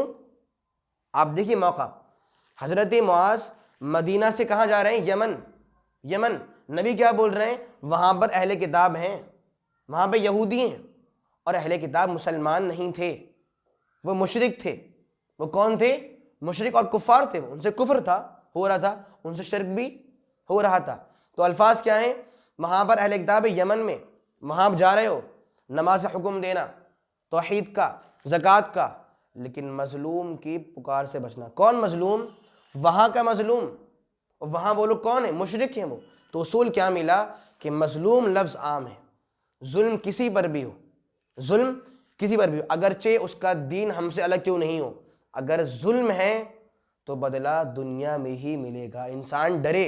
आप देखिए मौका, हज़रत मुआज़ मदीना से कहाँ जा रहे हैं? यमन। यमन। नबी क्या बोल रहे हैं? वहाँ पर अहले किताब हैं, वहाँ पर यहूदी हैं, और अहले किताब मुसलमान नहीं थे, वो मुशरिक थे। वो कौन थे? मुशरिक और कुफ़ार थे। उनसे कुफ्र था, हो रहा था, उनसे शिर्क भी हो रहा था। तो अल्फाज क्या हैं? वहाँ पर अहले किताब है यमन में, वहाँ आप जा रहे हो, नमाज का हुक्म देना, तौहीद का, ज़कात का, लेकिन मज़लूम की पुकार से बचना। कौन मज़लूम? वहाँ का मज़लूम। और वहाँ वो लोग कौन है? मुशरिक हैं वो। तो उसूल क्या मिला कि मज़लूम लफ्ज़ आम है, जुल्म किसी पर भी हो, जुल्म किसी पर भी हो, अगरचे उसका दीन हमसे अलग क्यों नहीं हो, अगर जुल्म है तो बदला दुनिया में ही मिलेगा। इंसान डरे।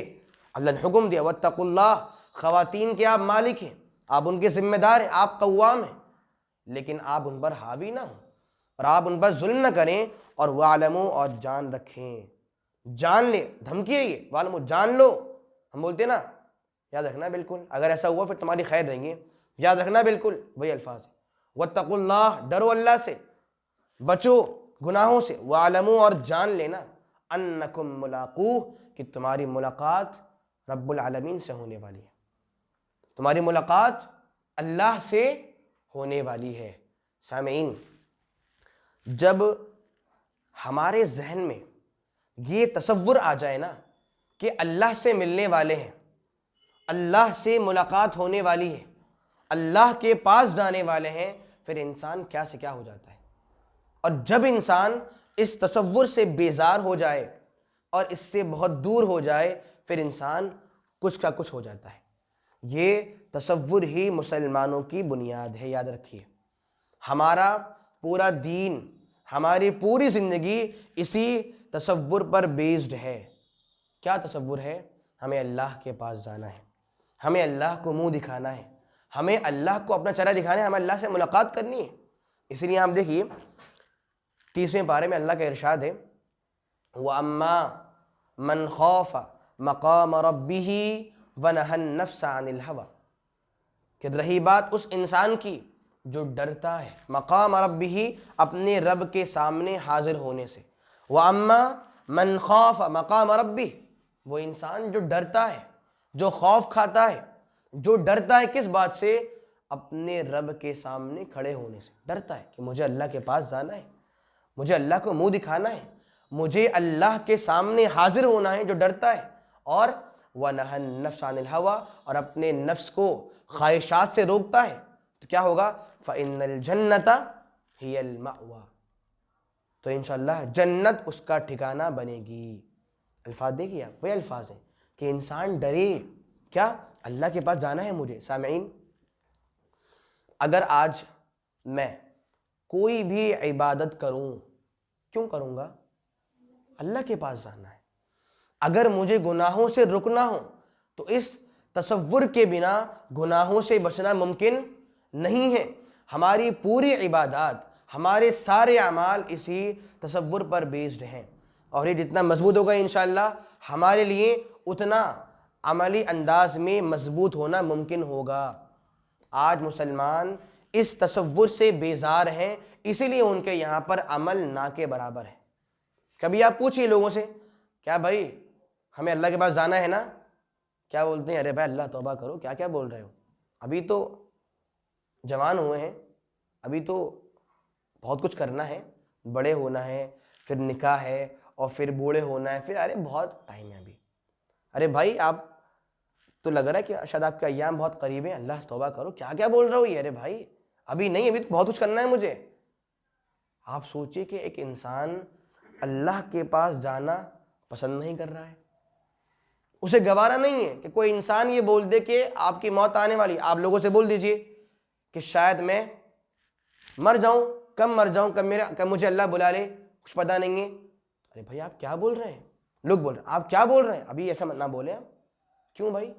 अल्लाह ने हुक्म दिया वत्तकुल्लाह, ख़वातीन के आप मालिक हैं, आप उनके ज़िम्मेदार हैं, आप कव्वाम हैं, लेकिन आप उन पर हावी ना हो और आप उन पर जुल्म ना करें। और वालमो, और जान रखें, जान ले, धमकी है ये, वालमो जान लो। हम बोलते हैं ना, याद रखना बिल्कुल, अगर ऐसा हुआ फिर तुम्हारी खैर रहेंगे, याद रखना बिल्कुल, वही अल्फाज है। वत्तकुल्लाह, डरो अल्लाह से, बचो गुनाहों से, वालमो, और जान लेना, अन्नकुम मुलाक़ूह, कि तुम्हारी मुलाकात रब्बुल आलमीन से होने वाली है, तुम्हारी मुलाकात अल्लाह से होने वाली है। सामीन, जब हमारे जहन में ये तसव्वुर आ जाए ना कि अल्लाह से मिलने वाले हैं, अल्लाह से मुलाकात होने वाली है, अल्लाह के पास जाने वाले हैं, फिर इंसान क्या से क्या हो जाता है। और जब इंसान इस तसव्वुर से बेजार हो जाए और इससे बहुत दूर हो जाए, फिर इंसान कुछ का कुछ हो जाता है। ये तसव्वुर ही मुसलमानों की बुनियाद है, याद रखिए। हमारा पूरा दीन, हमारी पूरी ज़िंदगी इसी तसव्वुर पर बेस्ड है। क्या तसव्वुर है? हमें अल्लाह के पास जाना है, हमें अल्लाह को मुंह दिखाना है, हमें अल्लाह को अपना चेहरा दिखाना है, हमें अल्लाह से मुलाकात करनी है। इसलिए आप देखिए 30वें पारे में अल्लाह का इरशाद है, व अम्मा मन खौफ मकाम रब्बिही व नहन नफ्स अनिल हवा, कि रही बात उस इंसान की जो डरता है मकाम रब्बिही, अपने रब के सामने हाजिर होने से। व अम्मा मन खौफ मकाम रब्बी, वो इंसान जो डरता है, जो खौफ खाता है, जो डरता है किस बात से? अपने रब के सामने खड़े होने से डरता है कि मुझे अल्लाह के पास जाना है, मुझे अल्लाह को मुंह दिखाना है, मुझे अल्लाह के सामने हाजिर होना है, जो डरता है। और वह नहन नफ्स अनिल हवा, और अपने नफ्स को ख्वाहिशात से रोकता है, तो क्या होगा? फ़इन्नल जन्नता हियल मअवा, तो इंशाअल्लाह जन्नत उसका ठिकाना बनेगी। अल्फाज देखिए आप, वही अल्फाज हैं कि इंसान डरे, क्या? अल्लाह के पास जाना है मुझे। सामईन, अगर आज मैं कोई भी इबादत करूं, क्यों करूंगा? अल्लाह के पास जाना है। अगर मुझे गुनाहों से रुकना हो तो इस तसव्वुर के बिना गुनाहों से बचना मुमकिन नहीं है। हमारी पूरी इबादत, हमारे सारे अमाल इसी तसव्वुर पर बेस्ड हैं, और ये जितना मजबूत होगा इंशाअल्लाह हमारे लिए उतना अमली अंदाज में मजबूत होना मुमकिन होगा। आज मुसलमान इस तसव्वुर से बेजार हैं, इसीलिए उनके यहाँ पर अमल ना के बराबर है। कभी आप पूछिए लोगों से, क्या भाई हमें अल्लाह के पास जाना है ना? क्या बोलते हैं? अरे भाई अल्लाह तौबा करो, क्या क्या बोल रहे हो, अभी तो जवान हुए हैं, अभी तो बहुत कुछ करना है, बड़े होना है, फिर निकाह है, और फिर बूढ़े होना है, फिर अरे बहुत टाइम है अभी। अरे भाई आप तो लग रहा है कि शायद आपके अय्याम बहुत करीब है, अल्लाह तौबा करो, क्या क्या बोल रहे हो ये? अरे भाई अभी नहीं, अभी तो बहुत कुछ करना है मुझे। आप सोचिए कि एक इंसान अल्लाह के पास जाना पसंद नहीं कर रहा है, उसे गवारा नहीं है कि कोई इंसान ये बोल दे कि आपकी मौत आने वाली। आप लोगों से बोल दीजिए कि शायद मैं मर जाऊं, कब मर जाऊं, कब मुझे अल्लाह बुला ले, कुछ पता नहीं है। अरे भाई आप क्या बोल रहे हैं? लोग बोल रहे हैं आप क्या बोल रहे हैं, अभी ऐसा ना बोले आप। क्यों भाई?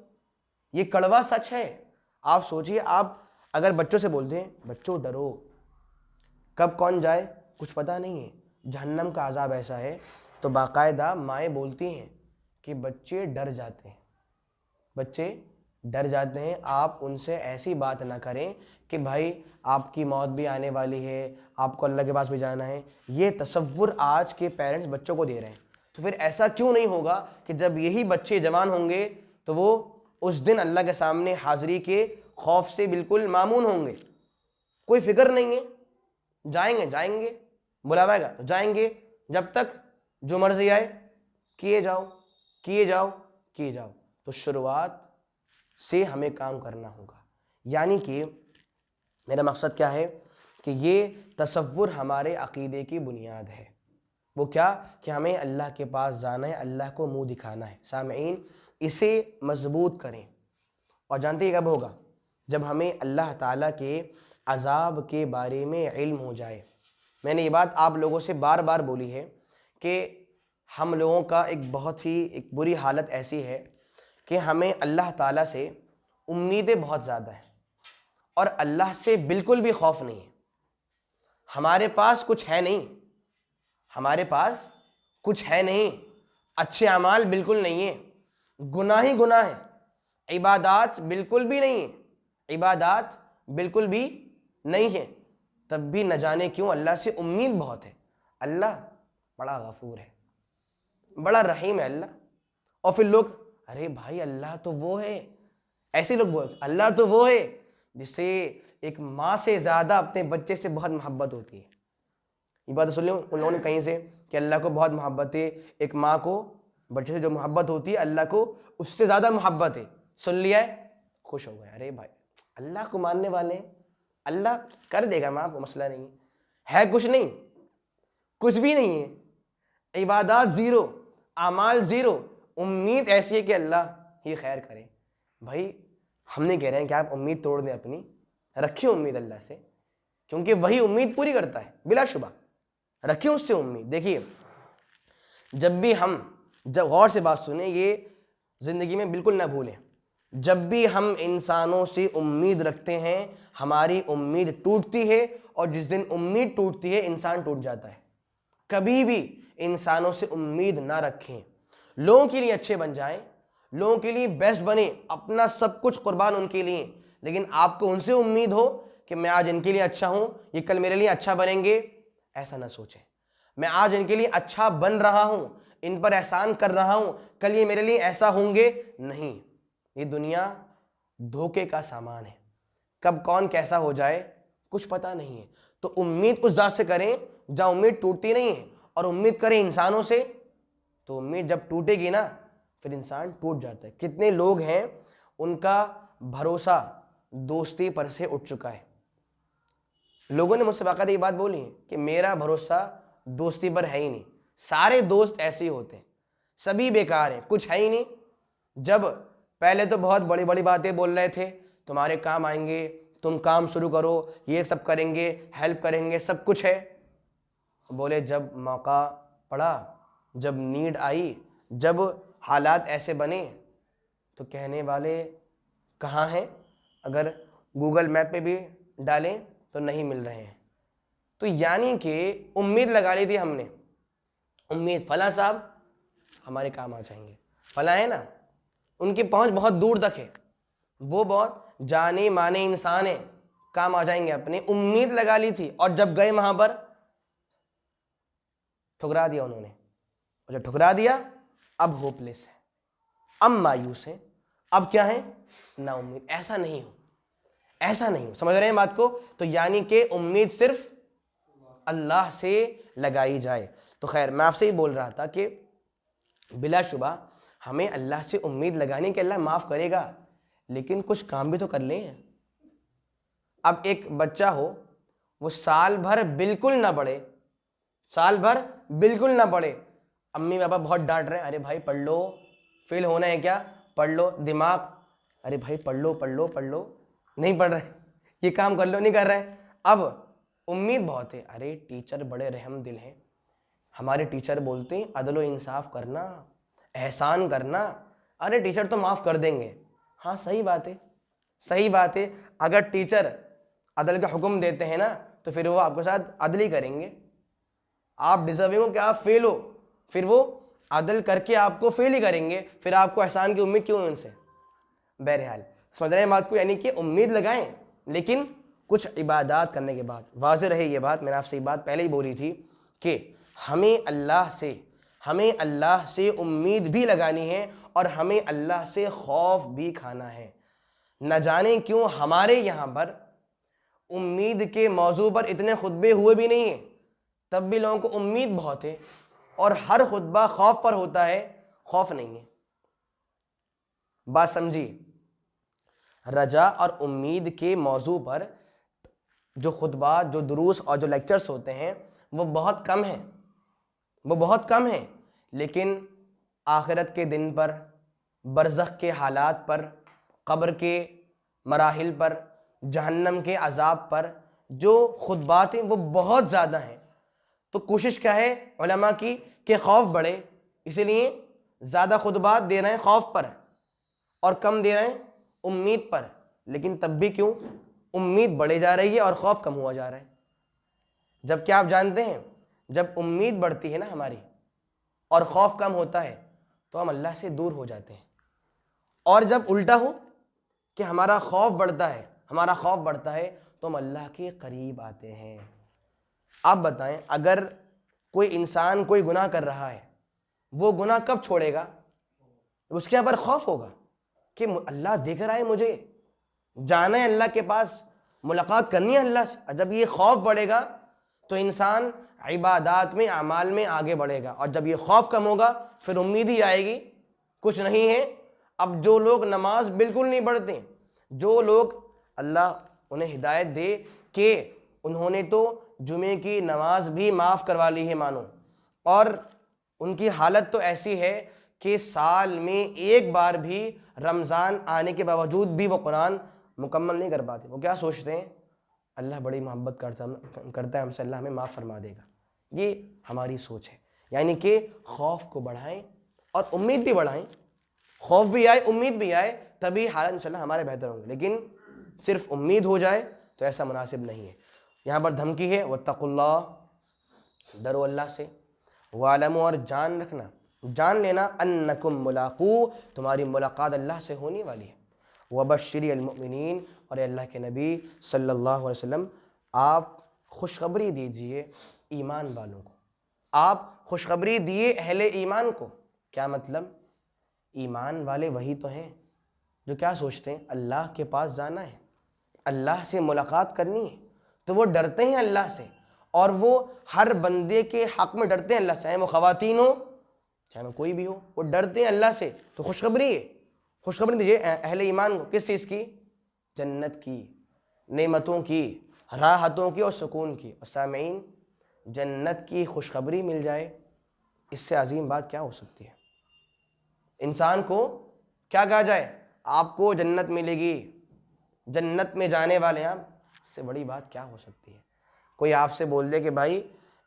ये कड़वा सच है। आप सोचिए, आप अगर बच्चों से बोलते हैं बच्चों डरो, कब कौन जाए कुछ पता नहीं है, जहन्नम का अजाब ऐसा है, तो बाकायदा माएँ बोलती हैं कि बच्चे डर जाते हैं, बच्चे डर जाते हैं। आप उनसे ऐसी बात ना करें कि भाई आपकी मौत भी आने वाली है, आपको अल्लाह के पास भी जाना है। ये तसव्वुर आज के पेरेंट्स बच्चों को दे रहे हैं। तो फिर ऐसा क्यों नहीं होगा कि जब यही बच्चे जवान होंगे तो वो उस दिन अल्लाह के सामने हाज़िरी के खौफ से बिल्कुल मामून होंगे, कोई फिक्र नहीं है, जाएंगे जाएंगे, बुलावाएगा तो जाएंगे, जब तक जो मर्जी आए किए जाओ किए जाओ किए जाओ। तो शुरुआत से हमें काम करना होगा। यानी कि मेरा मकसद क्या है कि ये तसव्वुर हमारे अक़ीदे की बुनियाद है। वो क्या? कि हमें अल्लाह के पास जाना है, अल्लाह को मुंह दिखाना है। सामईन, इसे मजबूत करें। और जानते हैं कब होगा? जब हमें अल्लाह ताला के अजाब के बारे में इल्म हो जाए। मैंने ये बात आप लोगों से बार बार बोली है कि हम लोगों का एक बुरी हालत ऐसी है कि हमें अल्लाह ताला से उम्मीदें बहुत ज़्यादा हैं और अल्लाह से बिल्कुल भी खौफ नहीं है। हमारे पास कुछ है नहीं, हमारे पास कुछ है नहीं, अच्छे अमाल बिल्कुल नहीं है, गुनाह ही गुनाह है, इबादात बिल्कुल भी नहीं है, इबादात बिल्कुल भी नहीं है। तब भी न जाने क्यों अल्लाह से उम्मीद बहुत है। अल्लाह बड़ा गफूर है, बड़ा रहीम है अल्लाह। और फिर लोग, अरे भाई अल्लाह तो वो है, ऐसे लोग बोलते अल्लाह तो वो है जिससे एक माँ से ज़्यादा अपने बच्चे से बहुत मोहब्बत होती है। ये बात सुन लो उन लोगों ने कहीं से कि अल्लाह को बहुत मोहब्बत है, एक माँ को बच्चे से जो मोहब्बत होती है अल्लाह को उससे ज़्यादा मोहब्बत है। सुन लिया है, खुश हो गए। अरे भाई अल्लाह को मानने वाले हैं, अल्लाह कर देगा माफ़, मसला नहीं है। कुछ नहीं, कुछ भी नहीं है, इबादत ज़ीरो, अमाल ज़ीरो, उम्मीद ऐसी है कि अल्लाह ही खैर करे। भाई हम नहीं कह रहे हैं कि आप उम्मीद तोड़ दें अपनी, रखिए उम्मीद अल्लाह से, क्योंकि वही उम्मीद पूरी करता है बिलाशुबा। रखें उससे उम्मीद। देखिए, जब गौर से बात सुने, ये ज़िंदगी में बिल्कुल ना भूलें, जब भी हम इंसानों से उम्मीद रखते हैं, हमारी उम्मीद टूटती है, और जिस दिन उम्मीद टूटती है इंसान टूट जाता है। कभी भी इंसानों से उम्मीद ना रखें। लोगों के लिए अच्छे बन जाएं, लोगों के लिए बेस्ट बने, अपना सब कुछ कुर्बान उनके लिए, लेकिन आपको उनसे उम्मीद हो कि मैं आज इनके लिए अच्छा हूं, ये कल मेरे लिए अच्छा बनेंगे, ऐसा ना सोचें। मैं आज इनके लिए अच्छा बन रहा हूं, इन पर एहसान कर रहा हूं, कल ये मेरे लिए ऐसा होंगे, नहीं। ये दुनिया धोखे का सामान है, कब कौन कैसा हो जाए कुछ पता नहीं है। तो उम्मीद उस ज़ात से करें जहां उम्मीद टूटती नहीं है, और उम्मीद करें इंसानों से, तो उम्मीद जब टूटेगी ना फिर इंसान टूट जाता है। कितने लोग हैं उनका भरोसा दोस्ती पर से उठ चुका है। लोगों ने मुझसे बाकायदा ये बात बोली है कि मेरा भरोसा दोस्ती पर है ही नहीं, सारे दोस्त ऐसे ही होते हैं, सभी बेकार हैं, कुछ है ही नहीं। जब पहले तो बहुत बड़ी बड़ी बातें बोल रहे थे, तुम्हारे काम आएंगे, तुम काम शुरू करो, ये सब करेंगे, हेल्प करेंगे, सब कुछ है। बोले जब मौका पड़ा, जब नीड आई, जब हालात ऐसे बने, तो कहने वाले कहाँ हैं? अगर गूगल मैप पे भी डालें तो नहीं मिल रहे हैं। तो यानी कि उम्मीद लगा ली थी हमने, उम्मीद फला साहब हमारे काम आ जाएंगे, फला है ना, उनकी पहुंच बहुत दूर तक है, वो बहुत जाने माने इंसान है, काम आ जाएंगे अपने, उम्मीद लगा ली थी। और जब गए वहां पर ठुकरा दिया उन्होंने, और जब ठुकरा दिया अब होपलेस है, अब मायूस है, अब क्या है, ना उम्मीद। ऐसा नहीं हो, ऐसा नहीं हो, समझ रहे हैं बात को? तो यानी कि उम्मीद सिर्फ अल्लाह से लगाई जाए। तो खैर, मैं आपसे ही बोल रहा था कि बिलाशुबा हमें अल्लाह से उम्मीद लगाने के अल्लाह माफ़ करेगा, लेकिन कुछ काम भी तो कर लें। अब एक बच्चा हो, वो साल भर बिल्कुल ना पढ़े, साल भर बिल्कुल ना पढ़े, अम्मी पापा बहुत डांट रहे हैं, अरे भाई पढ़ लो, फेल होना है क्या, पढ़ लो, दिमाग, अरे भाई पढ़ लो पढ़ लो पढ़ लो, नहीं पढ़ रहे, ये काम कर लो, नहीं कर रहे। अब उम्मीद बहुत है, अरे टीचर बड़े रहम दिल हैं, हमारे टीचर बोलते हैं अदल व इंसाफ करना, एहसान करना, अरे टीचर तो माफ़ कर देंगे। हाँ सही बात है, सही बात है। अगर टीचर अदल का हुक्म देते हैं ना, तो फिर वो आपके साथ अदल ही करेंगे। आप डिजर्विंग हो कि आप फेल हो, फिर वो अदल करके आपको फेल ही करेंगे, फिर आपको एहसान की उम्मीद क्यों है उनसे? बहरहाल समझ रहे हैं बात को? यानी कि उम्मीद लगाएं, लेकिन कुछ इबादत करने के बाद। वाज़ेह रहे ये बात, मैंने आपसे ये बात पहले ही बोली थी कि हमें अल्लाह से उम्मीद भी लगानी है, और हमें अल्लाह से खौफ भी खाना है। न जाने क्यों हमारे यहाँ पर उम्मीद के मौजू पर इतने खुतबे हुए भी नहीं हैं, तब भी लोगों को उम्मीद बहुत है, और हर खुतबा खौफ पर होता है, खौफ नहीं है। बात समझिए, रजा और उम्मीद के मौजू पर जो खुतबा, जो दुरूस और जो लेक्चर्स होते हैं वो बहुत कम हैं, वो बहुत कम हैं। लेकिन आखिरत के दिन पर, बरज़ख के हालात पर, कब्र के मराहिल पर, जहन्नम के अजाब पर जो खुतबात हैं वो बहुत ज़्यादा हैं। तो कोशिश क्या है उलमा की कि खौफ बढ़े, इसीलिए ज़्यादा खुतबात दे रहे हैं खौफ पर और कम दे रहे हैं उम्मीद पर। लेकिन तब भी क्यों उम्मीद बढ़े जा रही है और खौफ कम हुआ जा रहा है? जबकि आप जानते हैं जब उम्मीद बढ़ती है ना हमारी और खौफ कम होता है तो हम अल्लाह से दूर हो जाते हैं, और जब उल्टा हो कि हमारा खौफ बढ़ता है तो हम अल्लाह के करीब आते हैं। आप बताएं, अगर कोई इंसान कोई गुनाह कर रहा है, वो गुनाह कब छोड़ेगा? उसके यहाँ पर खौफ होगा कि अल्लाह देख रहा है, मुझे जाना है अल्लाह के पास, मुलाकात करनी है अल्लाह से। जब ये खौफ बढ़ेगा तो इंसान इबादात में, अमाल में आगे बढ़ेगा, और जब ये खौफ कम होगा फिर उम्मीद ही आएगी, कुछ नहीं है। अब जो लोग नमाज बिल्कुल नहीं पढ़ते, जो लोग, अल्लाह उन्हें हिदायत दे कि उन्होंने तो जुमे की नमाज भी माफ़ करवा ली है मानो, और उनकी हालत तो ऐसी है कि साल में एक बार भी रमज़ान आने के बावजूद भी वो कुरान मुकम्मल नहीं कर पाते। वो क्या सोचते हैं, अल्लाह बड़ी मोहब्बत करता है हमसे, अल्लाह हमें माफ़ फरमा देगा। ये हमारी सोच है, यानी कि खौफ को बढ़ाएं और उम्मीद भी बढ़ाएं। खौफ भी आए, उम्मीद भी आए, तभी हालात इंशाल्लाह हमारे बेहतर होंगे। लेकिन सिर्फ उम्मीद हो जाए तो ऐसा मुनासिब नहीं है। यहाँ पर धमकी है, वत्तकुल्लाह, डरो अल्लाह से, वालमू, और जान रखना, जान लेना, अन्नकुम मुलाकू, तुम्हारी मुलाकात अल्लाह से होने वाली है। वबश्शिरिल मुमिनीन, और अल्लाह के नबी सल्लल्लाहु अलैहि वसल्लम आप खुशखबरी दीजिए ईमान वालों को, आप खुशखबरी दिए अहले ईमान को। क्या मतलब? ईमान वाले वही तो हैं जो क्या सोचते हैं, अल्लाह के पास जाना है, अल्लाह से मुलाकात करनी है, तो वो डरते हैं अल्लाह से, और वो हर बंदे के हक में डरते हैं अल्लाह से, चाहे वो ख़वातीन हो चाहे वो कोई भी हो, वो डरते हैं अल्लाह से। तो खुशखबरी है, खुशखबरी दीजिए अहले ईमान को। किस चीज़ की? जन्नत की, नेमतों की, राहतों की और सुकून की। और सामीन, जन्नत की खुशखबरी मिल जाए, इससे अजीम बात क्या हो सकती है? इंसान को क्या कहा जाए, आपको जन्नत मिलेगी, जन्नत में जाने वाले आप, इससे बड़ी बात क्या हो सकती है? कोई आपसे बोल दे कि भाई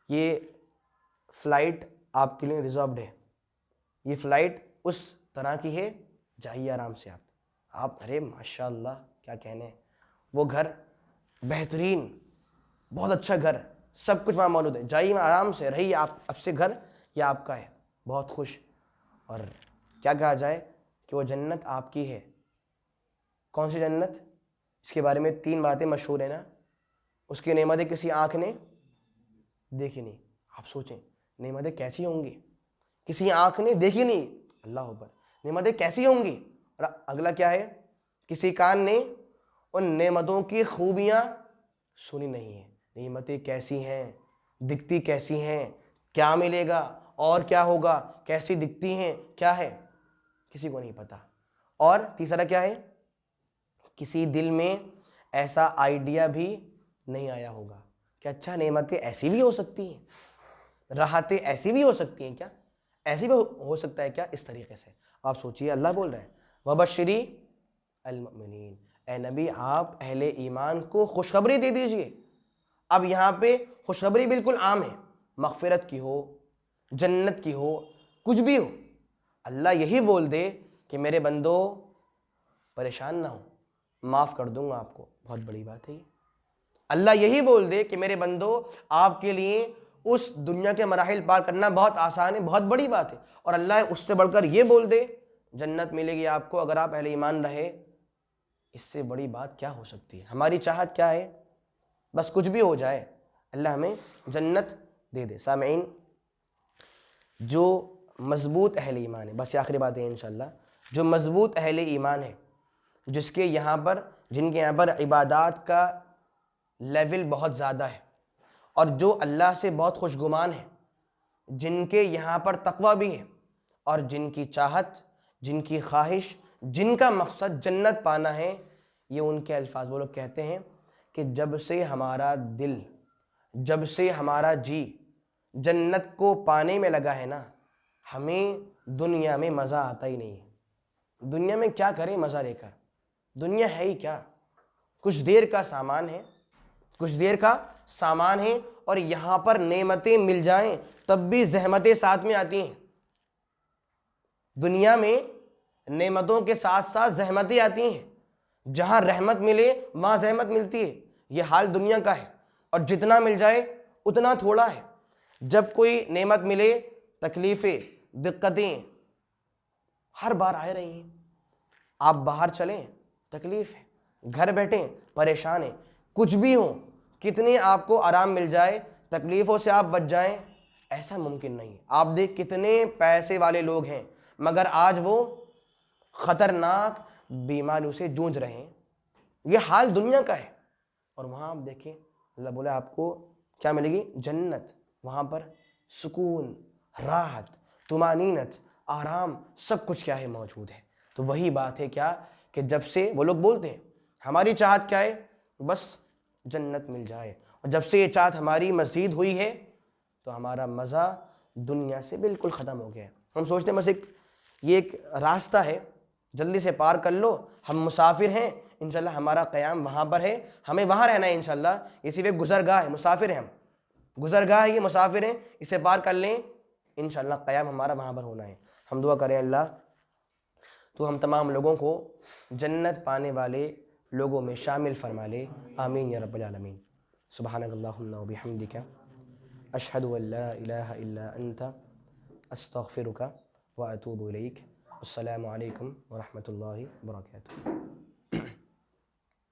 ये फ़्लाइट आपके लिए रिजर्व्ड है, ये फ़्लाइट उस तरह की है, जाइए आराम से आप अरे माशाल्लाह क्या कहने, वो घर बेहतरीन, बहुत अच्छा घर, सब कुछ वहाँ मौजूद है, जाइए वहाँ आराम से रहिए, आप अब से घर ये आपका है, बहुत खुश। और क्या कहा जाए कि वो जन्नत आपकी है। कौन सी जन्नत? इसके बारे में 3 बातें मशहूर है ना। उसकी नेमतें किसी आँख ने देखी नहीं। आप सोचें नेमतें कैसी होंगी, किसी आँख ने देखी नहीं, अल्लाह अकबर, नेमतें कैसी होंगी। और अगला क्या है, किसी कान ने उन नेमतों की खूबियाँ सुनी नहीं है। नेमतें कैसी हैं, दिखती कैसी हैं, क्या मिलेगा और क्या होगा, कैसी दिखती हैं, क्या है, किसी को नहीं पता। और तीसरा क्या है, किसी दिल में ऐसा आइडिया भी नहीं आया होगा कि अच्छा नेमतें ऐसी भी हो सकती हैं, राहतें ऐसी भी हो सकती हैं क्या, ऐसी भी हो सकता है क्या, इस तरीके से आप सोचिए। अल्लाह बोल रहे हैं वबश्शिरी अल-मुमिनीन, ए नबी आप अहले ईमान को खुशखबरी दे दीजिए। अब यहाँ पे खुशखबरी बिल्कुल आम है, मग़फ़िरत की हो, जन्नत की हो, कुछ भी हो। अल्लाह यही बोल दे कि मेरे बंदो परेशान ना हो, माफ़ कर दूंगा आपको, बहुत बड़ी बात है ये। अल्लाह यही बोल दे कि मेरे बंदो आपके लिए उस दुनिया के मराहिल पार करना बहुत आसान है, बहुत बड़ी बात है। और अल्लाह उससे बढ़कर ये बोल दे जन्नत मिलेगी आपको अगर आप अहले ईमान रहे, इससे बड़ी बात क्या हो सकती है। हमारी चाहत क्या है, बस कुछ भी हो जाए, अल्लाह हमें जन्नत दे दे। सामीन, जो मजबूत अहले ईमान है, बस ये आखिरी बात है इंशाल्लाह, जो मजबूत अहले ईमान है, जिनके यहाँ पर इबादत का लेवल बहुत ज़्यादा है और जो अल्लाह से बहुत खुशगुमान है, जिनके यहाँ पर तक़वा भी है और जिनकी चाहत, जिनकी ख्वाहिश, जिनका मकसद जन्नत पाना है, ये उनके अल्फाज। वो लोग कहते हैं कि जब से हमारा दिल, जब से हमारा जी जन्नत को पाने में लगा है ना, हमें दुनिया में मज़ा आता ही नहीं है। दुनिया में क्या करें मज़ा लेकर, दुनिया है ही क्या, कुछ देर का सामान है, कुछ देर का सामान है। और यहाँ पर नेमतें मिल जाएं तब भी जहमतें साथ में आती हैं। दुनिया में नेमतों के साथ साथ जहमतें आती हैं। जहाँ रहमत मिले वहाँ जहमत मिलती है। ये हाल दुनिया का है और जितना मिल जाए उतना थोड़ा है। जब कोई नेमत मिले तकलीफ़ें, दिक्कतें हर बार आ रही हैं। आप बाहर चलें तकलीफ़ है, घर बैठें परेशान है, कुछ भी हो, कितने आपको आराम मिल जाए, तकलीफ़ों से आप बच जाएं, ऐसा मुमकिन नहीं है। आप देख कितने पैसे वाले लोग हैं मगर आज वो ख़तरनाक बीमारियों से जूझ रहे हैं। ये हाल दुनिया का है। और वहाँ आप देखें अल्लाह बोला आपको क्या मिलेगी, जन्नत। वहाँ पर सुकून, राहत, तुमानीनत, आराम, सब कुछ क्या है मौजूद है। तो वही बात है क्या कि जब से वो लोग बोलते हैं हमारी चाहत क्या है, बस जन्नत मिल जाए। और जब से ये चाहत हमारी मज़ीद हुई है तो हमारा मज़ा दुनिया से बिल्कुल ख़त्म हो गया है। हम सोचते हैं बस ये एक रास्ता है, जल्दी से पार कर लो, हम मुसाफिर हैं, इंशाल्लाह हमारा क़याम वहाँ पर है, हमें वहाँ रहना है इंशाल्लाह। ये सिर्फ एक गुज़रगाह है, मुसाफिर हैं हम, गुज़रगाह है ये, मुसाफिर हैं, इसे पार कर लें इंशाल्लाह क़याम हमारा वहाँ पर होना है। हम दुआ करें अल्लाह तो हम तमाम लोगों को जन्नत पाने वाले लोगों में शामिल फरमा ले, आमीन या रब्बल आलमीन। सुब्हानकल्लाहुम्मा व बिहम्दिका अशहदु अल्ला इलाहा इल्ला अंता अस्तगफिरुका व अतूबु इलैक। अस्सलामु अलैकुम व रहमतुल्लाहि व बरकातुहू।